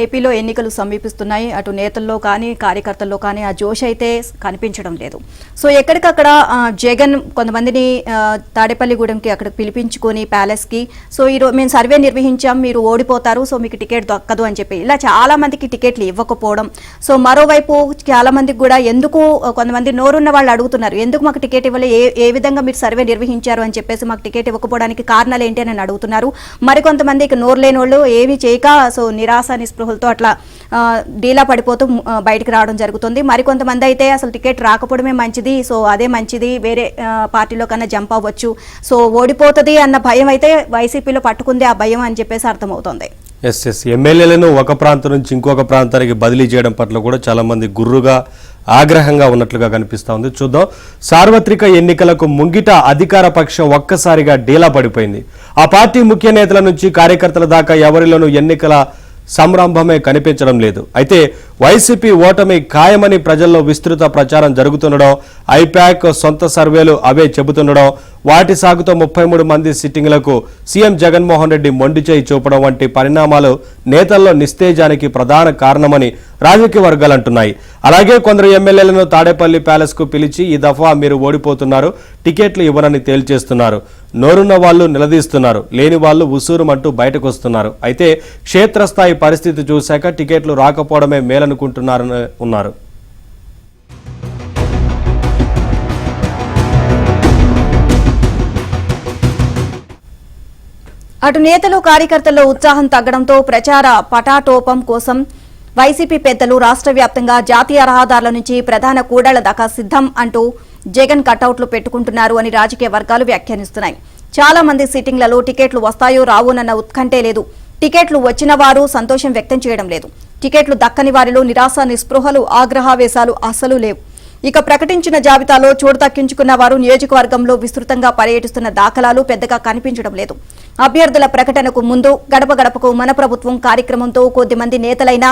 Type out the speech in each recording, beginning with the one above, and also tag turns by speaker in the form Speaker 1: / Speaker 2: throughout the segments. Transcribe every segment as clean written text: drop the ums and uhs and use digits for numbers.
Speaker 1: ఏపీలో ఎన్నికలు సమీపిస్తున్నాయి. అటు నేతల్లో కానీ కార్యకర్తల్లో కానీ ఆ జోష్ అయితే కనిపించడం లేదు. సో ఎక్కడికక్కడ జగన్ కొంతమందిని తాడేపల్లిగూడెంకి అక్కడికి పిలిపించుకొని ప్యాలెస్కి సో ఈరోజు మేము సర్వే నిర్వహించాం, మీరు ఓడిపోతారు, సో మీకు టికెట్ దక్కదు అని చెప్పి ఇలా చాలా మందికి టికెట్లు ఇవ్వకపోవడం. సో మరోవైపు చాలా మందికి కూడా ఎందుకు కొంతమంది నోరున్న వాళ్ళు అడుగుతున్నారు, ఎందుకు మాకు టికెట్ ఇవ్వలే, ఏ విధంగా మీరు సర్వే నిర్వహించారు అని చెప్పేసి మాకు టికెట్ ఇవ్వకపోవడానికి కారణాలు ఏంటి అని అడుగుతున్నారు. మరికొంతమందికి నోరు లేని వాళ్ళు ఏమీ చేయక సో నిరాశ నిస్పృహలతో అట్లా డీలా పడిపోతూ బయటికి రావడం జరుగుతుంది. మరికొంతమంది అయితే అసలు టికెట్ రాకపోవడమే మంచిది, సో అదే మంచిది, వేరే పార్టీలో కన్నా జంప్ అవ్వచ్చు, సో ఓడిపోతుంది అన్న భయం అయితే వైసీపీలో పట్టుకుంది, ఆ భయం అని చెప్పేసి అర్థమవుతోంది.
Speaker 2: ఎమ్మెల్యేలను ఒక ప్రాంతం నుంచి ఇంకొక ప్రాంతానికి బదిలీ చేయడం పట్ల కూడా చాలా మంది గుర్రుగా ఆగ్రహంగా ఉన్నట్లుగా కనిపిస్తా ఉంది. చూద్దాం. సార్వత్రిక ఎన్నికలకు ముంగిట అధికార పక్షం ఒక్కసారిగా డీలా పడిపోయింది. ఆ పార్టీ ముఖ్య నేతల నుంచి కార్యకర్తల దాకా ఎవరిలోనూ ఎన్నికల సంరంభమే కనిపించడం లేదు. అయితే వైసీపీ ఓటమి ఖాయమని ప్రజల్లో విస్తృత ప్రచారం జరుగుతుండడం, ఐపాక్ సొంత సర్వేలు అవే చెబుతుండడం, వాటి సాగుతో 33 మంది సిట్టింగ్లకు సీఎం జగన్మోహన్ రెడ్డి మొండి చేయి చూపడం వంటి పరిణామాలు నేతల్లో నిస్తేజానికి ప్రధాన కారణమని రాజకీయ వర్గాలు అంటున్నాయి. అలాగే కొందరు ఎమ్మెల్యేలను తాడేపల్లి ప్యాలెస్ కు పిలిచి ఈ దఫా మీరు ఓడిపోతున్నారు, టికెట్లు ఇవ్వనని తేల్చేస్తున్నారు. నోరున్న వాళ్ళు నిలదీస్తున్నారు, లేని వాళ్ళు ఉసూరుమంటూ బయటకు వస్తున్నారు. అయితే క్షేత్రస్థాయి పరిస్థితి చూశాక టికెట్లు రాకపోవడమే మేలనుకుంటున్నారని ఉన్నారు.
Speaker 1: అటు నేతలు కార్యకర్తల్లో ఉత్సాహం తగ్గడంతో ప్రచార పటాటోపం కోసం వైసీపీ పెద్దలు రాష్ట్ర వ్యాప్తంగా జాతీయ రహదారుల నుంచి ప్రధాన కూడళ్ల దాకా సిద్ధం అంటూ జగన్ కటౌట్లు పెట్టుకుంటున్నారు అని రాజకీయ వర్గాలు వ్యాఖ్యానిస్తున్నాయి. చాలా మంది సిట్టింగ్లలో టికెట్లు వస్తాయో రావోనన్న ఉత్కంఠే లేదు. టికెట్లు వచ్చిన వారు సంతోషం వ్యక్తం చేయడం లేదు. టికెట్లు దక్కని వారిలో నిరాశ నిస్పృహలు ఆగ్రహావేశాలు అసలు లేవు. ఇక ప్రకటించిన జాబితాలో చోటు దక్కించుకున్న వారు నియోజకవర్గంలో విస్తృతంగా పర్యటిస్తున్న దాఖలాలు పెద్దగా కనిపించడం లేదు. అభ్యర్థుల ప్రకటనకు ముందు గడప గడపకు మన ప్రభుత్వం కార్యక్రమంతో కొద్దిమంది నేతలైనా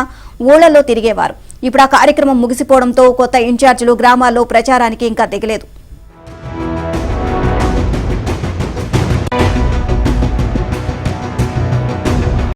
Speaker 1: ఊళ్లలో తిరిగేవారు. ఇప్పుడు ఆ కార్యక్రమం ముగిసిపోవడంతో కొత్త ఇన్ఛార్జీలు గ్రామాల్లో ప్రచారానికి ఇంకా దిగలేదు.